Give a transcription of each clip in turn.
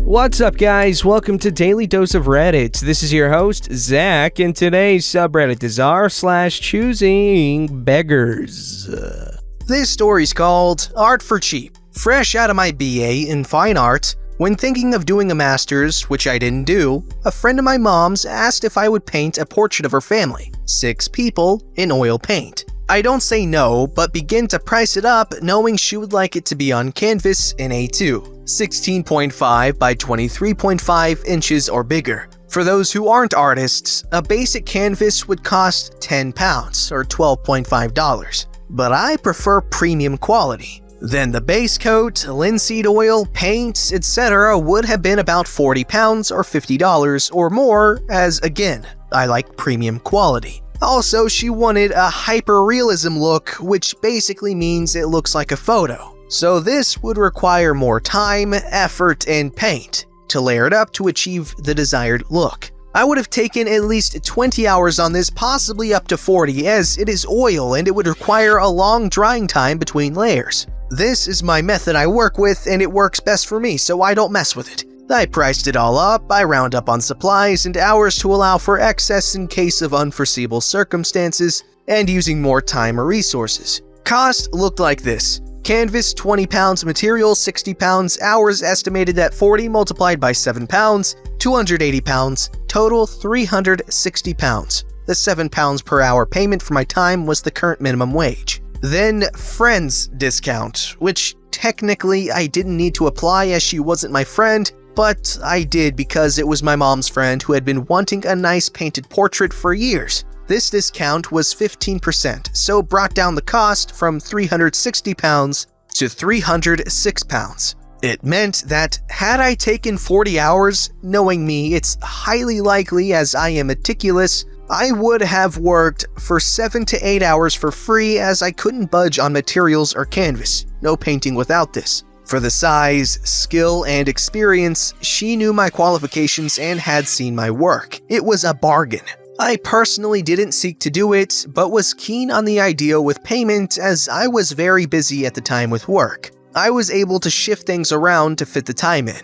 What's up, guys? Welcome to Daily Dose of Reddit. This is your host, Zach, and today's subreddit is r/ChoosingBeggars. This story's called Art for Cheap. Fresh out of my BA in Fine Art, when thinking of doing a master's, which I didn't do, a friend of my mom's asked if I would paint a portrait of her family, 6 people, in oil paint. I don't say no, but begin to price it up knowing she would like it to be on canvas in A2, 16.5 by 23.5 inches or bigger. For those who aren't artists, a basic canvas would cost £10 or $12.5, but I prefer premium quality. Then the base coat, linseed oil, paints, etc. would have been about £40 or $50 or more, as again, I like premium quality. Also, she wanted a hyper-realism look, which basically means it looks like a photo. So this would require more time, effort, and paint to layer it up to achieve the desired look. I would have taken at least 20 hours on this, possibly up to 40, as it is oil and it would require a long drying time between layers. This is my method I work with and it works best for me, so I don't mess with it. I priced it all up, I round up on supplies and hours to allow for excess in case of unforeseeable circumstances and using more time or resources. Cost looked like this. Canvas £20, material £60, hours estimated at 40 multiplied by £7, £280, total £360. The £7 per hour payment for my time was the current minimum wage. Then friends discount, which technically I didn't need to apply as she wasn't my friend, but I did because it was my mom's friend who had been wanting a nice painted portrait for years. This discount was 15%, so brought down the cost from £360 to £306. It meant that had I taken 40 hours, knowing me, it's highly likely as I am meticulous, I would have worked for 7 to 8 hours for free as I couldn't budge on materials or canvas. No painting without this. For the size, skill, and experience, she knew my qualifications and had seen my work. It was a bargain. I personally didn't seek to do it, but was keen on the idea with payment as I was very busy at the time with work. I was able to shift things around to fit the time in.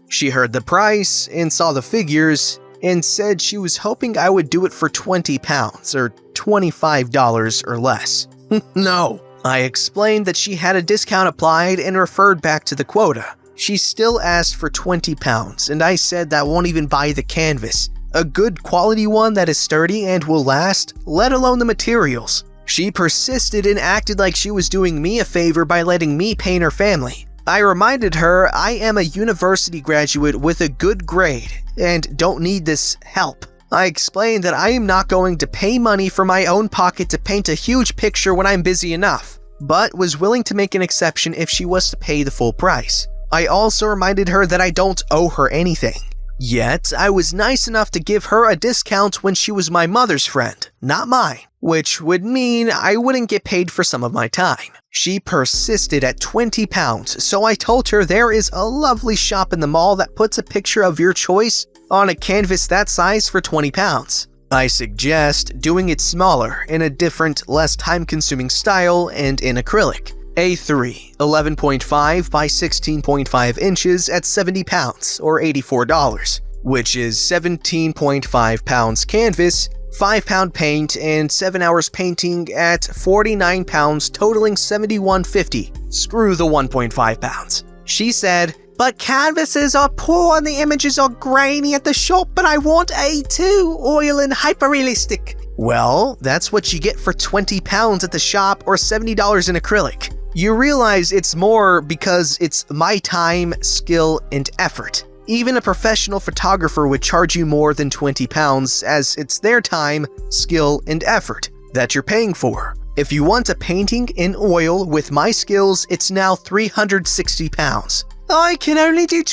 She heard the price and saw the figures and said she was hoping I would do it for £20 or $25 or less. No. I explained that she had a discount applied and referred back to the quota. She still asked for £20, and I said that won't even buy the canvas. A good quality one that is sturdy and will last, let alone the materials. She persisted and acted like she was doing me a favor by letting me paint her family. I reminded her I am a university graduate with a good grade and don't need this help. I explained that I am not going to pay money from my own pocket to paint a huge picture when I'm busy enough, but was willing to make an exception if she was to pay the full price. I also reminded her that I don't owe her anything. Yet, I was nice enough to give her a discount when she was my mother's friend, not mine, which would mean I wouldn't get paid for some of my time. She persisted at £20, so I told her there is a lovely shop in the mall that puts a picture of your choice on a canvas that size for £20. I suggest doing it smaller, in a different, less time-consuming style, and in acrylic. A3, 11.5 by 16.5 inches at £70 or $84, which is 17.5 pounds canvas, 5 pound paint, and 7 hours painting at 49 pounds totaling $71.50. Screw the 1.5 pounds. She said, "But canvases are poor and the images are grainy at the shop, but I want A2, oil and hyper-realistic." Well, that's what you get for £20 at the shop or $70 in acrylic. You realize it's more because it's my time, skill, and effort. Even a professional photographer would charge you more than £20 as it's their time, skill, and effort that you're paying for. If you want a painting in oil with my skills, it's now £360. I can only do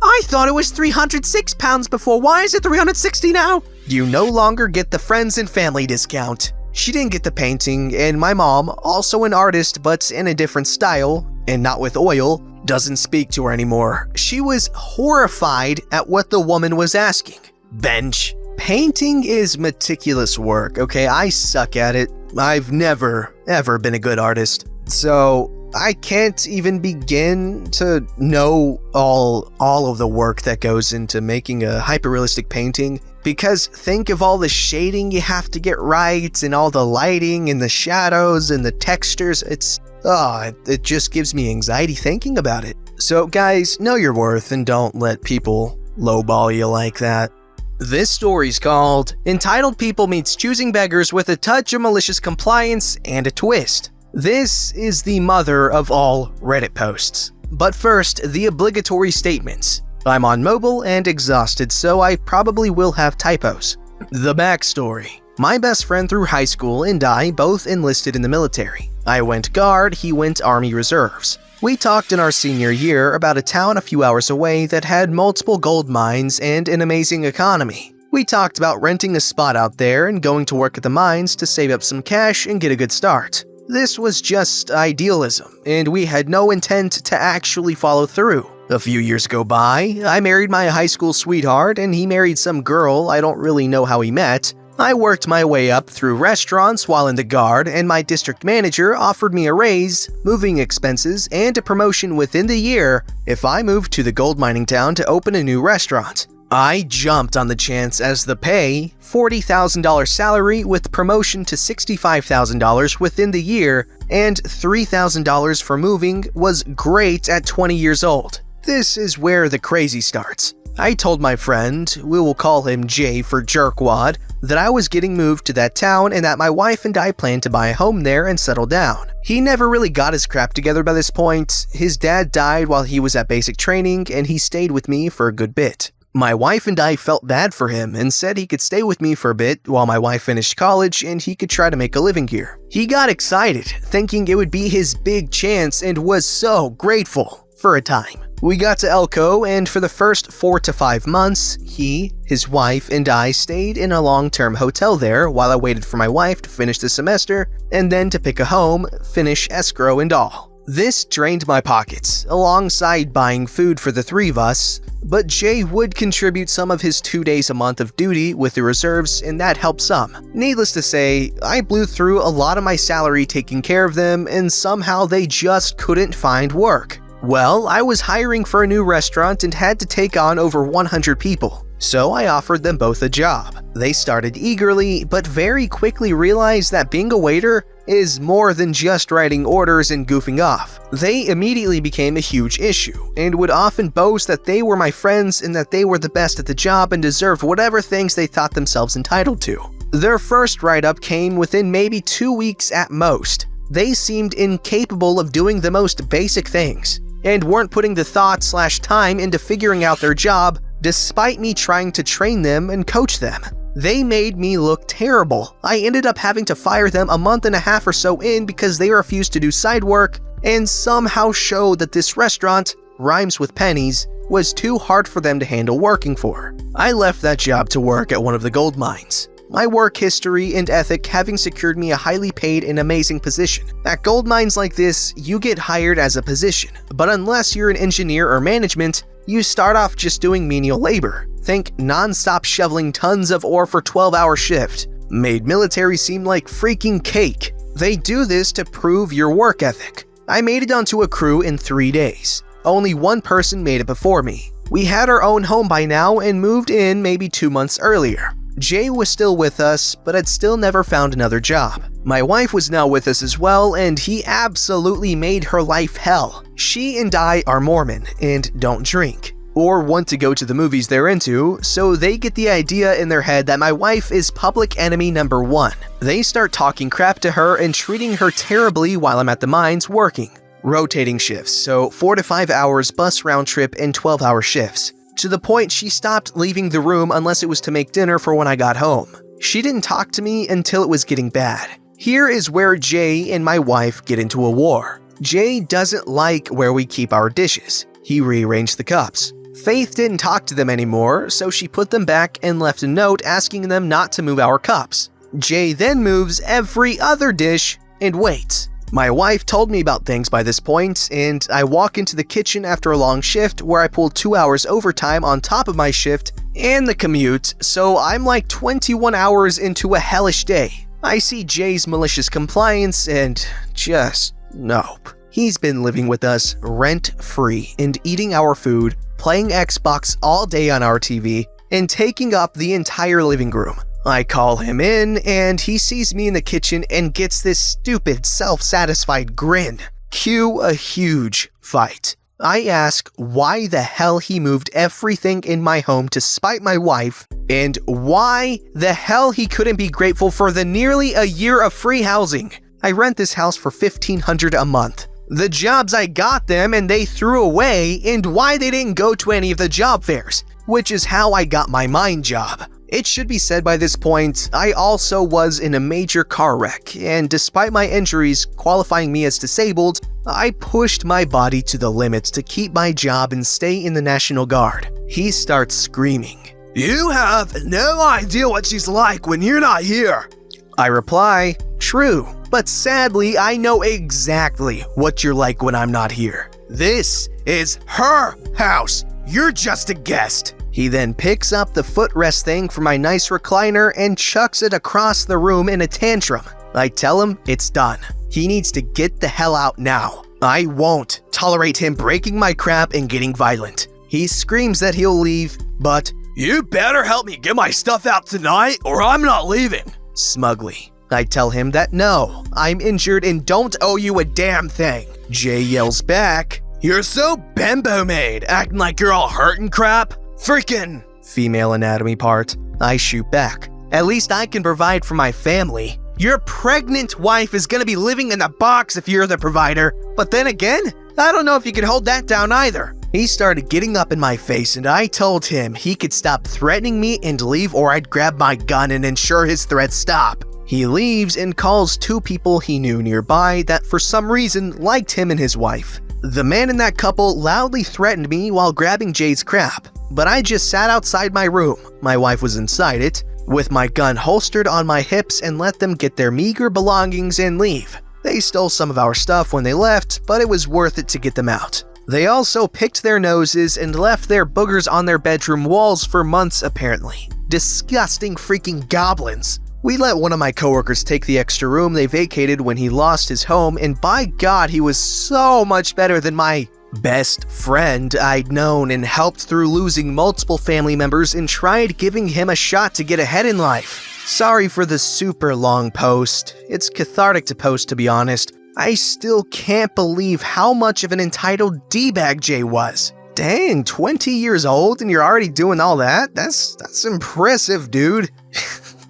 I thought it was £306 before. Why is it $360 now? You no longer get the friends and family discount. She didn't get the painting, and my mom, also an artist but in a different style, and not with oil, doesn't speak to her anymore. She was horrified at what the woman was asking. Bench. Painting is meticulous work, okay? I suck at it. I've never, ever been a good artist. So, I can't even begin to know all of the work that goes into making a hyperrealistic painting, because think of all the shading you have to get right and all the lighting and the shadows and the textures. It just gives me anxiety thinking about it. So guys, know your worth and don't let people lowball you like that. This story's called Entitled People Meets Choosing Beggars with a Touch of Malicious Compliance and a Twist. This is the mother of all Reddit posts. But first, the obligatory statements. I'm on mobile and exhausted, so I probably will have typos. The backstory. My best friend through high school and I both enlisted in the military. I went Guard, he went Army Reserves. We talked in our senior year about a town a few hours away that had multiple gold mines and an amazing economy. We talked about renting a spot out there and going to work at the mines to save up some cash and get a good start. This was just idealism, and we had no intent to actually follow through. A few years go by, I married my high school sweetheart, and he married some girl I don't really know how he met. I worked my way up through restaurants while in the Guard, and my district manager offered me a raise, moving expenses, and a promotion within the year if I moved to the gold mining town to open a new restaurant. I jumped on the chance as the pay, $40,000 salary with promotion to $65,000 within the year, and $3,000 for moving was great at 20 years old. This is where the crazy starts. I told my friend, we will call him Jay for jerkwad, that I was getting moved to that town and that my wife and I planned to buy a home there and settle down. He never really got his crap together by this point. His dad died while he was at basic training and he stayed with me for a good bit. My wife and I felt bad for him and said he could stay with me for a bit while my wife finished college and he could try to make a living here. He got excited, thinking it would be his big chance, and was so grateful for a time. We got to Elko, and for the first 4 to 5 months, he, his wife, and I stayed in a long-term hotel there while I waited for my wife to finish the semester and then to pick a home, finish escrow and all. This drained my pockets, alongside buying food for the three of us, but Jay would contribute some of his 2 days a month of duty with the reserves, and that helped some. Needless to say, I blew through a lot of my salary taking care of them, and somehow they just couldn't find work. Well, I was hiring for a new restaurant and had to take on over 100 people, so I offered them both a job. They started eagerly, but very quickly realized that being a waiter is more than just writing orders and goofing off. They immediately became a huge issue, and would often boast that they were my friends and that they were the best at the job and deserved whatever things they thought themselves entitled to. Their first write-up came within maybe 2 weeks at most. They seemed incapable of doing the most basic things, and weren't putting the thought/time into figuring out their job, despite me trying to train them and coach them. They made me look terrible. I ended up having to fire them a month and a half or so in because they refused to do side work and somehow showed that this restaurant, rhymes with pennies, was too hard for them to handle working for. I left that job to work at one of the gold mines. My work history and ethic having secured me a highly paid and amazing position. At gold mines like this, you get hired as a position, but unless you're an engineer or management, you start off just doing menial labor. Think non-stop shoveling tons of ore for 12-hour shift. Made military seem like freaking cake. They do this to prove your work ethic. I made it onto a crew in 3 days. Only one person made it before me. We had our own home by now and moved in maybe 2 months earlier. Jay was still with us, but had still never found another job. My wife was now with us as well, and he absolutely made her life hell. She and I are Mormon and don't drink, or want to go to the movies they're into, so they get the idea in their head that my wife is public enemy number 1. They start talking crap to her and treating her terribly while I'm at the mines working. Rotating shifts, so 4 to 5 hours bus round trip and 12-hour shifts. To the point she stopped leaving the room unless it was to make dinner for when I got home. She didn't talk to me until it was getting bad. Here is where Jay and my wife get into a war. Jay doesn't like where we keep our dishes. He rearranged the cups. Faith didn't talk to them anymore, so she put them back and left a note asking them not to move our cups. Jay then moves every other dish and waits. My wife told me about things by this point, and I walk into the kitchen after a long shift where I pulled 2 hours overtime on top of my shift and the commute, so I'm like 21 hours into a hellish day. I see Jay's malicious compliance and just nope. He's been living with us rent-free and eating our food, playing Xbox all day on our TV, and taking up the entire living room. I call him in, and he sees me in the kitchen and gets this stupid, self-satisfied grin. Cue a huge fight. I ask why the hell he moved everything in my home to spite my wife, and why the hell he couldn't be grateful for the nearly a year of free housing. I rent this house for $1,500 a month. The jobs I got them and they threw away, and why they didn't go to any of the job fairs, which is how I got my mine job. It should be said by this point, I also was in a major car wreck, and despite my injuries qualifying me as disabled, I pushed my body to the limits to keep my job and stay in the National Guard. He starts screaming, "You have no idea what she's like when you're not here." I reply, "True, but sadly I know exactly what you're like when I'm not here. This is her house. You're just a guest." He then picks up the footrest thing from my nice recliner and chucks it across the room in a tantrum. I tell him it's done. He needs to get the hell out now. I won't tolerate him breaking my crap and getting violent. He screams that he'll leave, but "You better help me get my stuff out tonight or I'm not leaving." Smugly, I tell him that no, I'm injured and don't owe you a damn thing. Jay yells back, "You're so bimbo-made, acting like you're all hurt and crap. Freaking female anatomy part." I shoot back. "At least I can provide for my family. Your pregnant wife is gonna be living in a box if you're the provider. But then again, I don't know if you can hold that down either." He started getting up in my face and I told him he could stop threatening me and leave or I'd grab my gun and ensure his threats stop. He leaves and calls two people he knew nearby that for some reason liked him and his wife. The man in that couple loudly threatened me while grabbing Jay's crap, but I just sat outside my room, my wife was inside it, with my gun holstered on my hips and let them get their meager belongings and leave. They stole some of our stuff when they left, but it was worth it to get them out. They also picked their noses and left their boogers on their bedroom walls for months apparently. Disgusting freaking goblins. We let one of my coworkers take the extra room they vacated when he lost his home, and by God, he was so much better than my best friend I'd known and helped through losing multiple family members and tried giving him a shot to get ahead in life. Sorry for the super long post. It's cathartic to post, to be honest. I still can't believe how much of an entitled D-bag Jay was. Dang, 20 years old and you're already doing all that? That's impressive, dude.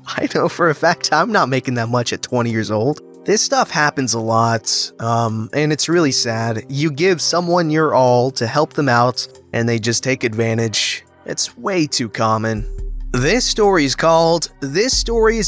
I know for a fact I'm not making that much at 20 years old. This stuff happens a lot, and it's really sad. You give someone your all to help them out, and they just take advantage. It's way too common. This story is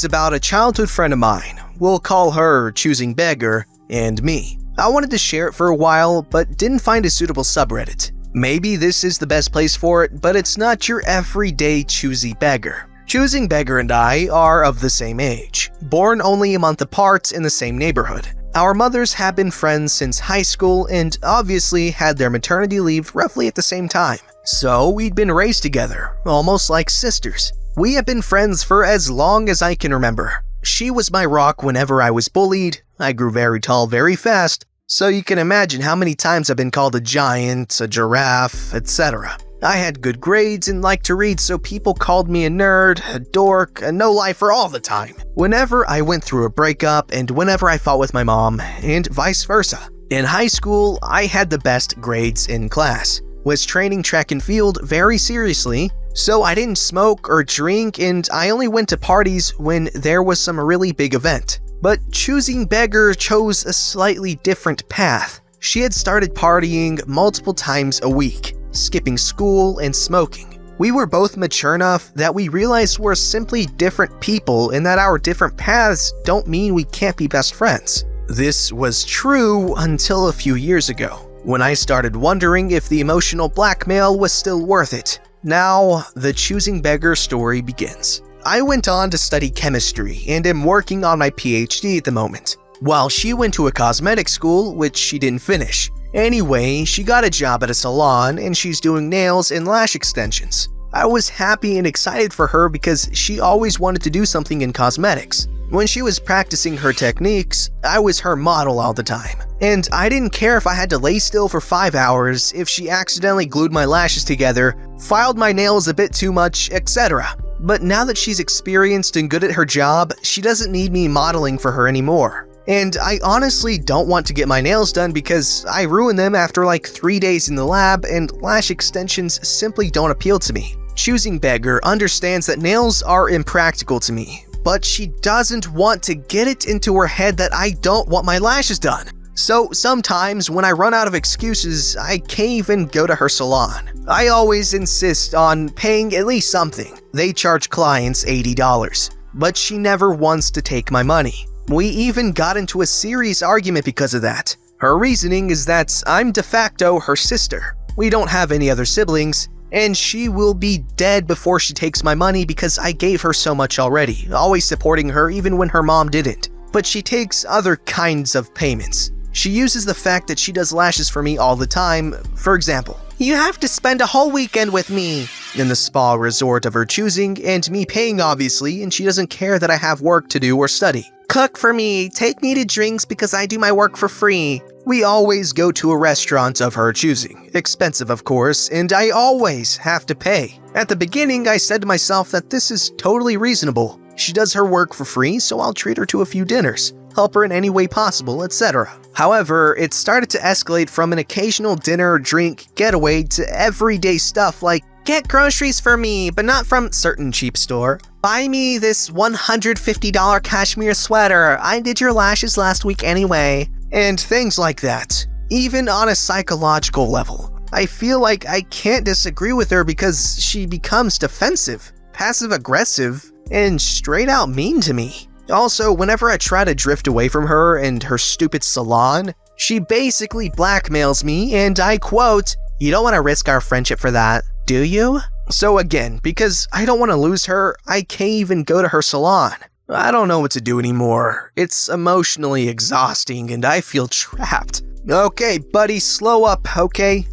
about a childhood friend of mine. We'll call her Choosing Beggar, and me. I wanted to share it for a while, but didn't find a suitable subreddit. Maybe this is the best place for it, but it's not your everyday choosy beggar. Choosing Beggar and I are of the same age, born only a month apart in the same neighborhood. Our mothers have been friends since high school and obviously had their maternity leave roughly at the same time. So we'd been raised together, almost like sisters. We have been friends for as long as I can remember. She was my rock whenever I was bullied. I grew very tall very fast, so you can imagine how many times I've been called a giant, a giraffe, etc. I had good grades and liked to read, so people called me a nerd, a dork, a no-lifer all the time. Whenever I went through a breakup and whenever I fought with my mom, and vice versa. In high school, I had the best grades in class, was training track and field very seriously, so I didn't smoke or drink and I only went to parties when there was some really big event. But Choosing Beggar chose a slightly different path. She had started partying multiple times a week, skipping school and smoking. We were both mature enough that we realized we're simply different people and that our different paths don't mean we can't be best friends. This was true until a few years ago, when I started wondering if the emotional blackmail was still worth it. Now, the Choosing Beggar story begins. I went on to study chemistry and am working on my PhD at the moment, while she went to a cosmetic school, which she didn't finish. Anyway, she got a job at a salon and she's doing nails and lash extensions. I was happy and excited for her because she always wanted to do something in cosmetics. When she was practicing her techniques, I was her model all the time. And I didn't care if I had to lay still for 5 hours, if she accidentally glued my lashes together, filed my nails a bit too much, etc. But now that she's experienced and good at her job, she doesn't need me modeling for her anymore. And I honestly don't want to get my nails done because I ruin them after like 3 days in the lab, and lash extensions simply don't appeal to me. Choosing Beggar understands that nails are impractical to me, but she doesn't want to get it into her head that I don't want my lashes done. So sometimes when I run out of excuses, I cave and go to her salon. I always insist on paying at least something. They charge clients $80, but she never wants to take my money. We even got into a serious argument because of that. Her reasoning is that I'm de facto her sister. We don't have any other siblings, and she will be dead before she takes my money because I gave her so much already, always supporting her even when her mom didn't. But she takes other kinds of payments. She uses the fact that she does lashes for me all the time. For example, "You have to spend a whole weekend with me," in the spa resort of her choosing, and me paying obviously, and she doesn't care that I have work to do or study. "Cook for me, take me to drinks because I do my work for free." We always go to a restaurant of her choosing. Expensive, of course, and I always have to pay. At the beginning, I said to myself that this is totally reasonable. She does her work for free, so I'll treat her to a few dinners, help her in any way possible, etc. However, it started to escalate from an occasional dinner, drink, getaway to everyday stuff like, "Get groceries for me, but not from certain cheap store. Buy me this $150 cashmere sweater. I did your lashes last week anyway." And things like that. Even on a psychological level, I feel like I can't disagree with her because she becomes defensive, passive-aggressive, and straight out mean to me. Also, whenever I try to drift away from her and her stupid salon, she basically blackmails me, and I quote, "You don't want to risk our friendship for that, do you?" So again, because I don't want to lose her, I can't even go to her salon. I don't know what to do anymore. It's emotionally exhausting and I feel trapped. Okay, buddy, slow up, okay?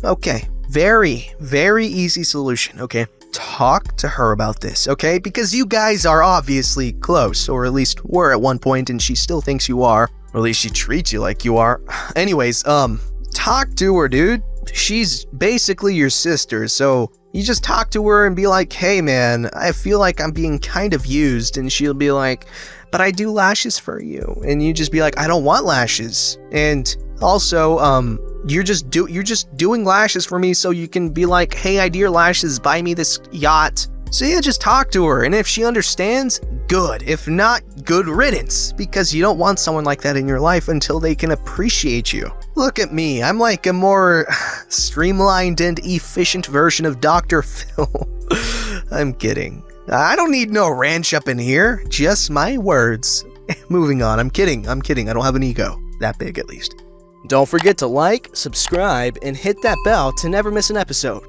Very, very easy solution, okay? Talk to her about this, okay? Because you guys are obviously close, or at least were at one point, and she still thinks you are. Or at least she treats you like you are. Anyways, talk to her, dude. She's basically your sister, so you just talk to her and be like, "Hey man, I feel like I'm being kind of used," and she'll be like, "But I do lashes for you," and you just be like, "I don't want lashes," and also, you're just doing lashes for me so you can be like, "Hey, I do your lashes, buy me this yacht." So yeah, just talk to her, and if she understands, good. If not, good riddance, because you don't want someone like that in your life until they can appreciate you. Look at me, I'm like a more streamlined and efficient version of Dr. Phil. I'm kidding. I don't need no ranch up in here, just my words. Moving on, I'm kidding, I don't have an ego. That big, at least. Don't forget to like, subscribe, and hit that bell to never miss an episode.